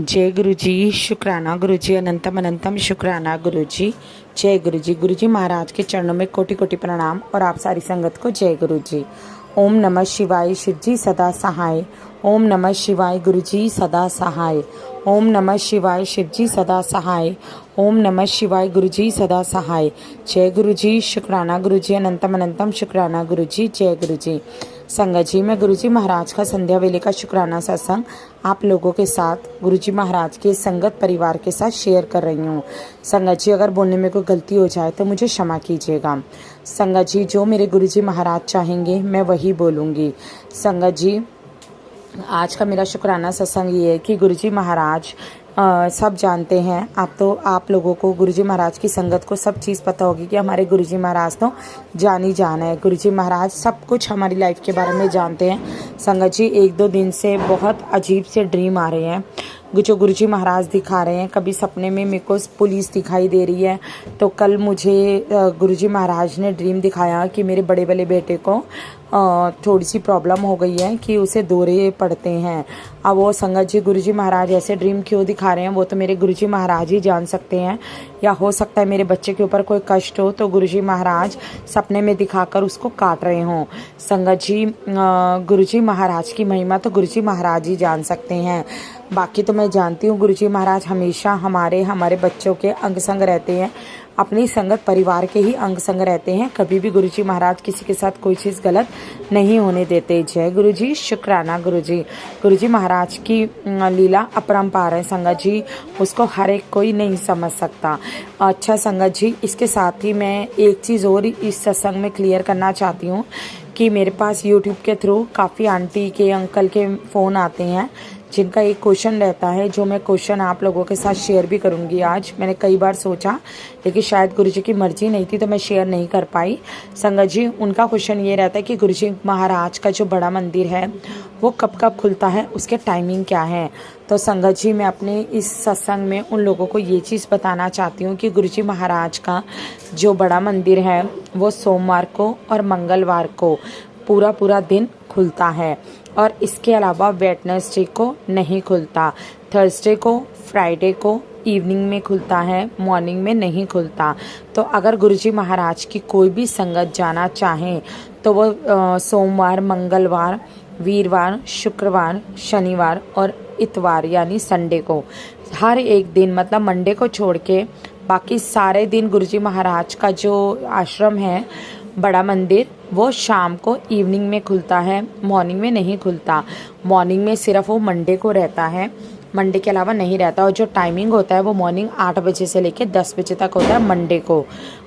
जय गुरु जी। शुक्राना गुरु जी, अनंतम अनंतम शुक्राना गुरु जी। जय गुरु जी। गुरु जी महाराज के चरणों में कोटि कोटि प्रणाम और आप सारी संगत को जय गुरु जी। ओम नमः शिवाय, शिव जी सदा सहाय। ओम नमः शिवाय, गुरु जी सदा सहाय। ओम नमः शिवाय, शिव जी सदा सहाय। ओम नमः शिवाय, गुरु जी सदा सहाय। जय गुरु जी। शुक्राना गुरु जी, अनंतम अनंतम शुक्राना गुरु जी। जय गुरु जी। संगत जी, मैं गुरु जी महाराज का संध्या वेले का शुक्राना सत्संग आप लोगों के साथ गुरु जी महाराज के संगत परिवार के साथ शेयर कर रही हूँ। संगत जी, अगर बोलने में कोई गलती हो जाए तो मुझे क्षमा कीजिएगा। संगत जी, जो मेरे गुरु जी महाराज चाहेंगे मैं वही बोलूँगी। संगत जी, आज का मेरा शुक्राना सत्संग ये है कि गुरु जी महाराज सब जानते हैं। आप लोगों को गुरु जी महाराज की संगत को सब चीज़ पता होगी कि हमारे गुरु जी महाराज तो जान ही जान है। गुरु जी महाराज सब कुछ हमारी लाइफ के बारे में जानते हैं। संगत जी, एक दो दिन से बहुत अजीब से ड्रीम आ रहे हैं जो गुरु जी महाराज दिखा रहे हैं। कभी सपने में मेरे को पुलिस दिखाई दे रही है, तो कल मुझे गुरु जी महाराज ने ड्रीम दिखाया कि मेरे बड़े वाले बेटे को थोड़ी सी प्रॉब्लम हो गई है कि उसे दौरे पड़ते हैं। अब वो संगत जी, गुरु जी महाराज ऐसे ड्रीम क्यों दिखा रहे हैं वो तो मेरे गुरु जी महाराज ही जान सकते हैं। या हो सकता है मेरे बच्चे के ऊपर कोई कष्ट हो तो गुरु जी महाराज सपने में दिखाकर उसको काट रहे हों। संगत जी, गुरु जी महाराज की महिमा तो गुरु जी महाराज ही जान सकते हैं। बाकी तो मैं जानती हूँ गुरु जी महाराज हमेशा हमारे बच्चों के अंग संग रहते हैं, अपनी संगत परिवार के ही अंग संग रहते हैं। कभी भी गुरु जी महाराज किसी के साथ कोई चीज़ गलत नहीं होने देते। जय गुरु जी। शुक्राना गुरु जी। गुरु जी महाराज की लीला अपरंपार है संगत जी, उसको हर एक कोई नहीं समझ सकता। अच्छा संगत जी, इसके साथ ही मैं एक चीज़ और इस सत्संग में क्लियर करना चाहती हूँ कि मेरे पास यूट्यूब के थ्रू काफ़ी आंटी के अंकल के फ़ोन आते हैं जिनका एक क्वेश्चन रहता है, जो मैं क्वेश्चन आप लोगों के साथ शेयर भी करूंगी। आज मैंने कई बार सोचा लेकिन शायद गुरुजी की मर्जी नहीं थी तो मैं शेयर नहीं कर पाई। संगत जी, उनका क्वेश्चन ये रहता है कि गुरुजी महाराज का जो बड़ा मंदिर है वो कब कब खुलता है, उसके टाइमिंग क्या है। तो संगत जी, मैं अपने इस सत्संग में उन लोगों को ये चीज़ बताना चाहती हूँ कि गुरुजी महाराज का जो बड़ा मंदिर है वो सोमवार को और मंगलवार को पूरा दिन खुलता है और इसके अलावा वेडनेसडे को नहीं खुलता। थर्सडे को, फ्राइडे को इवनिंग में खुलता है, मॉर्निंग में नहीं खुलता। तो अगर गुरुजी महाराज की कोई भी संगत जाना चाहें तो वो सोमवार, मंगलवार, वीरवार, शुक्रवार, शनिवार और इतवार यानी संडे को हर एक दिन, मतलब मंडे को छोड़ के बाकी सारे दिन गुरुजी महाराज का जो आश्रम है बड़ा मंदिर वो शाम को इवनिंग में खुलता है, मॉर्निंग में नहीं खुलता। मॉर्निंग में सिर्फ वो मंडे को रहता है, मंडे के अलावा नहीं रहता। और जो टाइमिंग होता है वो मॉर्निंग 8 बजे से लेकर 10 बजे तक होता है मंडे को।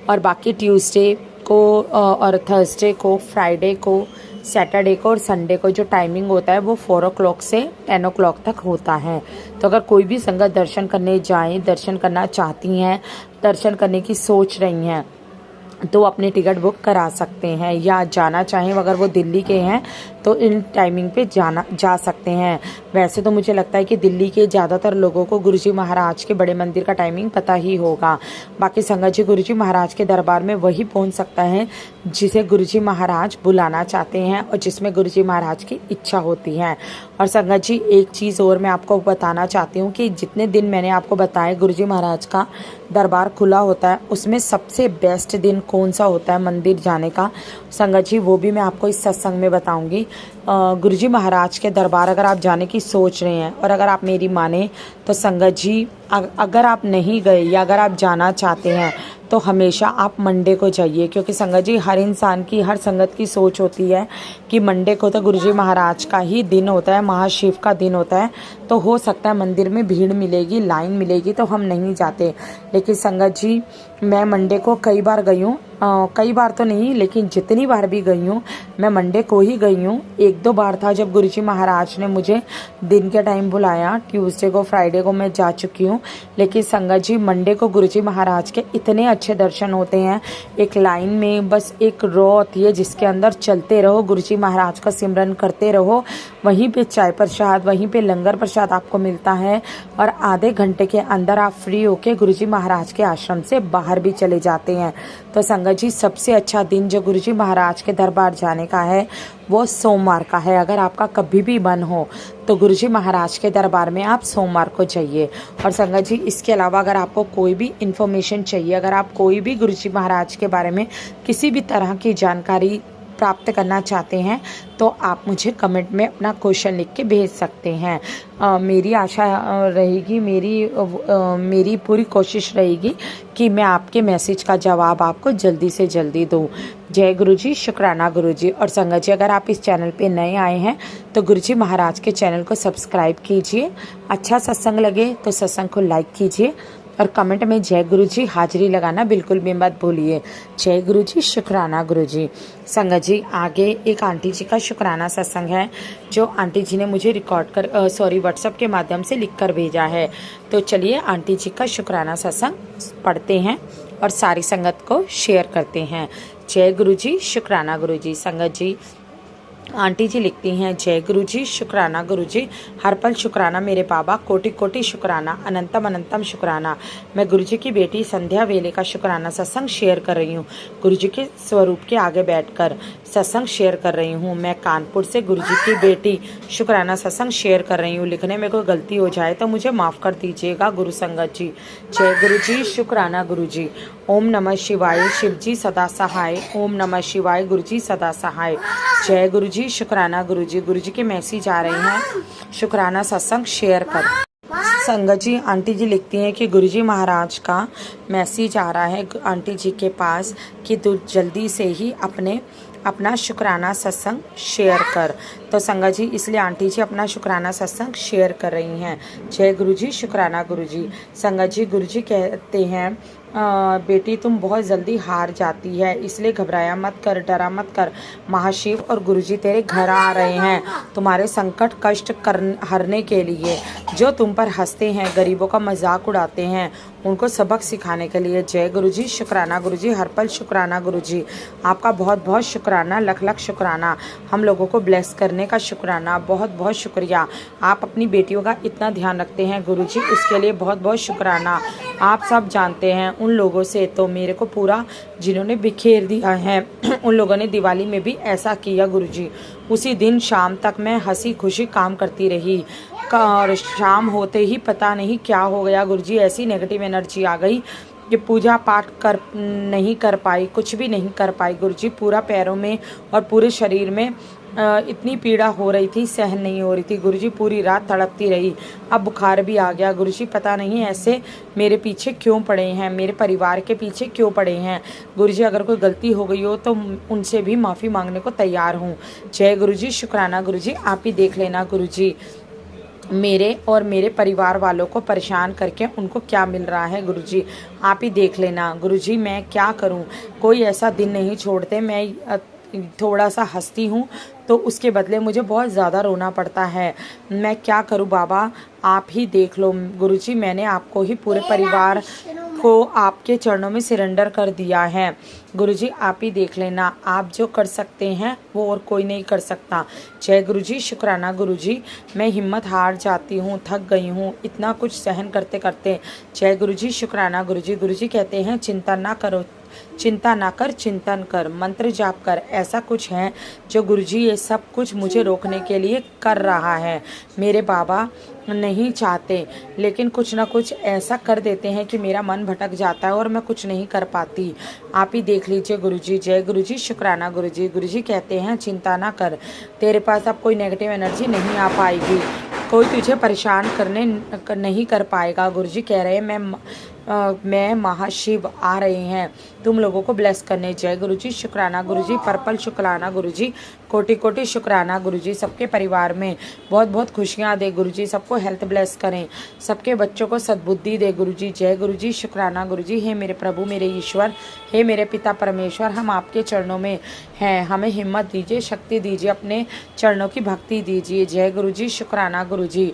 और बाकी ट्यूसडे को और थर्सडे को, फ्राइडे को, सैटरडे को और संडे को जो टाइमिंग होता है वो 4 o'clock से 10 o'clock तक होता है। तो अगर कोई भी संगत दर्शन करने जाएं, दर्शन करना चाहती हैं, दर्शन करने की सोच रही हैं तो अपनी टिकट बुक करा सकते हैं, या जाना चाहें अगर वो दिल्ली के हैं तो इन टाइमिंग पे जा सकते हैं। वैसे तो मुझे लगता है कि दिल्ली के ज़्यादातर लोगों को गुरुजी महाराज के बड़े मंदिर का टाइमिंग पता ही होगा। बाकी संगत जी, गुरुजी महाराज के दरबार में वही पहुंच सकता है जिसे गुरुजी महाराज बुलाना चाहते हैं और जिसमें गुरुजी महाराज की इच्छा होती है। और संगत जी, एक चीज़ और मैं आपको बताना चाहती हूँ कि जितने दिन मैंने आपको बताया गुरुजी महाराज का दरबार खुला होता है उसमें सबसे बेस्ट दिन कौन सा होता है मंदिर जाने का, संगत जी वो भी मैं आपको इस सत्संग में बताऊंगी। गुरुजी महाराज के दरबार अगर आप जाने की सोच रहे हैं और अगर आप मेरी माने तो संगत जी, अगर आप नहीं गए या अगर आप जाना चाहते हैं तो हमेशा आप मंडे को जाइए, क्योंकि संगत जी हर इंसान की, हर संगत की सोच होती है कि मंडे को तो गुरुजी महाराज का ही दिन होता है, महाशिव का दिन होता है, तो हो सकता है मंदिर में भीड़ मिलेगी, लाइन मिलेगी तो हम नहीं जाते। लेकिन संगत जी, मैं मंडे को कई बार गई हूँ, कई बार तो नहीं लेकिन जितनी बार भी गई हूँ मैं मंडे को ही गई हूँ। 1-2 बार था जब गुरुजी महाराज ने मुझे दिन के टाइम बुलाया, ट्यूसडे को, फ्राइडे को मैं जा चुकी हूँ। लेकिन संगत जी, मंडे को गुरुजी महाराज के इतने अच्छे दर्शन होते हैं। एक लाइन में बस एक रो होती है जिसके अंदर चलते रहो, गुरुजी महाराज का सिमरन करते रहो, वहीं पे चाय प्रसाद, वहीं पे लंगर प्रसाद आपको मिलता है और आधे घंटे के अंदर आप फ्री होके गुरुजी महाराज के आश्रम से बाहर भी चले जाते हैं। तो संगत जी, सबसे अच्छा दिन जो गुरुजी महाराज के दरबार जाने का है वो सोमवार का है। अगर आपका कभी भी मन हो तो गुरुजी महाराज के दरबार में आप सोमवार को जाइए। और संगत जी, इसके अलावा अगर आपको कोई भी इन्फॉर्मेशन चाहिए, अगर आप कोई भी गुरुजी महाराज के बारे में किसी भी तरह की जानकारी प्राप्त करना चाहते हैं तो आप मुझे कमेंट में अपना क्वेश्चन लिख के भेज सकते हैं। मेरी आशा रहेगी, मेरी पूरी कोशिश रहेगी कि मैं आपके मैसेज का जवाब आपको जल्दी से जल्दी दूं। जय गुरुजी, शुक्राना गुरुजी। और संगत जी, अगर आप इस चैनल पे नए आए हैं तो गुरुजी महाराज के चैनल को सब्सक्राइब कीजिए। अच्छा सत्संग लगे तो सत्संग को लाइक कीजिए और कमेंट में जय गुरुजी हाजिरी लगाना बिल्कुल भी मत भूलिए। जय गुरुजी, शुक्राना गुरुजी। संगत जी, आगे एक आंटी जी का शुक्राना सत्संग है जो आंटी जी ने मुझे व्हाट्सएप के माध्यम से लिख कर भेजा है। तो चलिए आंटी जी का शुक्राना सत्संग पढ़ते हैं और सारी संगत को शेयर करते हैं। जय गुरुजी, शुक्राना गुरुजी। संगत जी, आंटी जी लिखती हैं, जय गुरुजी, शुक्राना गुरुजी, हर पल शुक्राना मेरे बाबा, कोटि कोटि शुक्राना, अनंतम अनंतम शुक्राना। मैं गुरुजी की बेटी संध्या वेले का शुक्राना सत्संग शेयर कर रही हूँ। गुरुजी के स्वरूप के आगे बैठकर सत्संग शेयर कर रही हूँ। मैं कानपुर से गुरुजी की बेटी शुक्राना सत्संग शेयर कर रही हूँ। लिखने में कोई गलती हो जाए तो मुझे माफ़ कर दीजिएगा गुरु संगत जी। जय गुरुजी, शुक्राना गुरुजी। ओम नमः शिवाय, शिवजी सदा सहाय। ओम नमः शिवाय, गुरुजी सदा सहाय। जय गुरुजी, शुक्राना गुरुजी। गुरुजी के मैसेज आ रहे हैं, शुक्राना सत्संग शेयर कर। संगत जी, आंटी जी लिखती हैं कि गुरुजी महाराज का मैसेज आ रहा है आंटी जी के पास कि तू जल्दी से ही अपना शुक्राना सत्संग शेयर कर। तो संगत जी, इसलिए आंटी जी अपना शुक्राना सत्संग शेयर कर रही हैं। जय गुरुजी, शुक्राना गुरुजी। संगत जी, गुरुजी कहते हैं बेटी तुम बहुत जल्दी हार जाती है, इसलिए घबराया मत कर, डरा मत कर। महाशिव और गुरुजी तेरे घर आ रहे हैं तुम्हारे संकट कष्ट हरने के लिए। जो तुम पर हंसते हैं, गरीबों का मजाक उड़ाते हैं, उनको सबक सिखाने के लिए। जय गुरुजी, शुक्राना गुरुजी, हर पल शुक्राना गुरुजी। आपका बहुत बहुत शुक्राना, लख लख शुक्राना। हम लोगों को ब्लेस करने का शुक्राना, बहुत बहुत शुक्रिया। आप अपनी बेटियों का इतना ध्यान रखते हैं गुरुजी, उसके लिए बहुत बहुत शुक्राना। आप सब जानते हैं उन लोगों से तो मेरे को पूरा जिन्होंने बिखेर दिया है। उन लोगों ने दिवाली में भी ऐसा किया गुरुजी। उसी दिन शाम तक मैं हंसी खुशी काम करती रही और शाम होते ही पता नहीं क्या हो गया गुरुजी, ऐसी नेगेटिव एनर्जी आ गई कि पूजा पाठ नहीं कर पाई, कुछ भी नहीं कर पाई गुरुजी। पूरा पैरों में और पूरे शरीर में इतनी पीड़ा हो रही थी, सहन नहीं हो रही थी गुरुजी। पूरी रात तड़पती रही, अब बुखार भी आ गया गुरुजी। पता नहीं ऐसे मेरे पीछे क्यों पड़े हैं, मेरे परिवार के पीछे क्यों पड़े हैं गुरुजी। अगर कोई गलती हो गई हो तो उनसे भी माफ़ी मांगने को तैयार हूँ। जय गुरुजी, शुक्राना गुरुजी। आप ही देख लेना गुरुजी, मेरे और मेरे परिवार वालों को परेशान करके उनको क्या मिल रहा है गुरुजी। आप ही देख लेना गुरुजी, मैं क्या करूं, कोई ऐसा दिन नहीं छोड़ते। मैं थोड़ा सा हंसती हूँ तो उसके बदले मुझे बहुत ज़्यादा रोना पड़ता है। मैं क्या करूँ बाबा, आप ही देख लो गुरुजी। मैंने आपको ही पूरे परिवार को आपके चरणों में सरेंडर कर दिया है गुरुजी। आप ही देख लेना, आप जो कर सकते हैं वो और कोई नहीं कर सकता। जय गुरुजी, शुक्राना गुरुजी। मैं हिम्मत हार जाती हूँ, थक गई हूँ इतना कुछ सहन करते करते। जय गुरुजी, शुक्राना गुरुजी। गुरुजी कहते हैं चिंता ना करो, चिंता ना कर, चिंतन कर, मंत्र जाप कर। ऐसा कुछ है जो गुरुजी ये सब कुछ मुझे रोकने के लिए कर रहा है। मेरे बाबा नहीं चाहते लेकिन कुछ ना कुछ ऐसा कर देते हैं कि मेरा मन भटक जाता है और मैं कुछ नहीं कर पाती। आप ही देख लीजिए गुरुजी। जय गुरुजी, शुक्राना गुरुजी। गुरुजी कहते हैं चिंता ना कर, तेरे पास अब कोई नेगेटिव एनर्जी नहीं आ पाएगी, कोई तुझे परेशान नहीं कर पाएगा। गुरुजी कह रहे हैं मैं महाशिव आ रहे हैं तुम लोगों को ब्लेस करने। जय गुरुजी, शुक्राना गुरुजी, पर्पल शुक्राना गुरुजी, कोटि कोटि शुक्राना गुरुजी। सबके परिवार में बहुत बहुत खुशियाँ दे गुरुजी, सबको हेल्थ ब्लेस करें, सबके बच्चों को सद्बुद्धि दे गुरुजी। जय गुरुजी, शुक्राना गुरुजी। हे मेरे प्रभु, मेरे ईश्वर, हे मेरे पिता परमेश्वर, हम आपके चरणों में हैं, हमें हिम्मत दीजिए, शक्ति दीजिए, अपने चरणों की भक्ति दीजिए। जय गुरुजी, शुक्राना गुरुजी।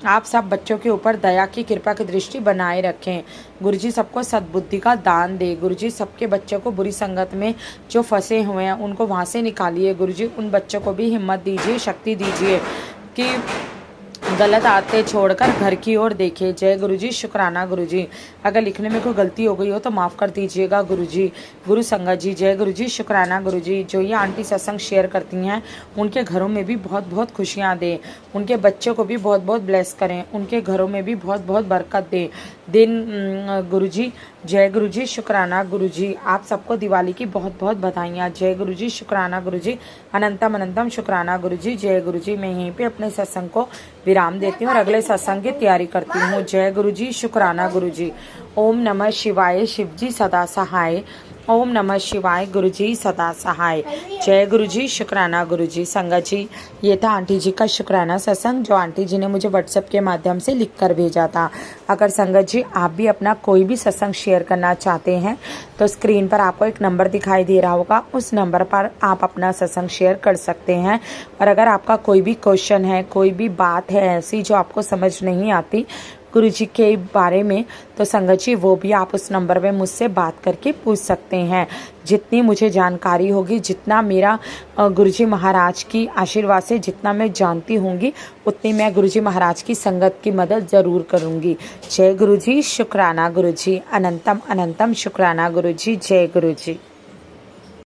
आप सब बच्चों के ऊपर दया की कृपा की दृष्टि बनाए रखें गुरुजी। सबको सद्बुद्धि का दान दे गुरुजी। सबके बच्चों को बुरी संगत में जो फंसे हुए हैं उनको वहाँ से निकालिए गुरुजी। उन बच्चों को भी हिम्मत दीजिए, शक्ति दीजिए कि गलत आदतें छोड़कर घर की ओर देखिए। जय गुरुजी। शुक्राना गुरुजी। अगर लिखने में कोई गलती हो गई हो तो माफ़ कर दीजिएगा गुरुजी। गुरु संगत जी। जय गुरुजी। शुक्राना गुरुजी। जो ये आंटी सत्संग शेयर करती हैं उनके घरों में भी बहुत बहुत खुशियाँ दें, उनके बच्चों को भी बहुत बहुत ब्लेस करें, उनके घरों में भी बहुत बहुत बरकत दें। गुरुजी। जय गुरुजी। शुक्राना गुरुजी। आप सबको दिवाली की बहुत बहुत बधाइयाँ। जय गुरुजी। शुक्राना गुरुजी। अनंतम अनंतम शुक्राना गुरुजी। जय गुरुजी। मैं यहीं पे अपने सत्संग को विराम देती हूँ और अगले सत्संग की तैयारी करती हूँ। जय गुरुजी। शुक्राना गुरुजी। ओम नमः शिवाय। शिवजी सदा सहाय। ओम नमः शिवाय। गुरुजी सदा सहाय। जय गुरुजी। शुक्राना गुरुजी। संगत जी, ये था आंटी जी का शुक्राना सत्संग जो आंटी जी ने मुझे व्हाट्सएप के माध्यम से लिख कर भेजा था। अगर संगत जी आप भी अपना कोई भी सत्संग शेयर करना चाहते हैं तो स्क्रीन पर आपको एक नंबर दिखाई दे रहा होगा, उस नंबर पर आप अपना सत्संग शेयर कर सकते हैं। और अगर आपका कोई भी क्वेश्चन है, कोई भी बात है ऐसी जो आपको समझ नहीं आती गुरु जी के बारे में, तो संगत जी वो भी आप उस नंबर पे मुझसे बात करके पूछ सकते हैं। जितनी मुझे जानकारी होगी, जितना मेरा गुरु जी महाराज की आशीर्वाद से जितना मैं जानती होंगी, उतनी मैं गुरु जी महाराज की संगत की मदद ज़रूर करूँगी। जय गुरु जी। शुक्राना गुरु जी। अनंतम अनंतम शुक्राना गुरु जी। जय गुरु जी।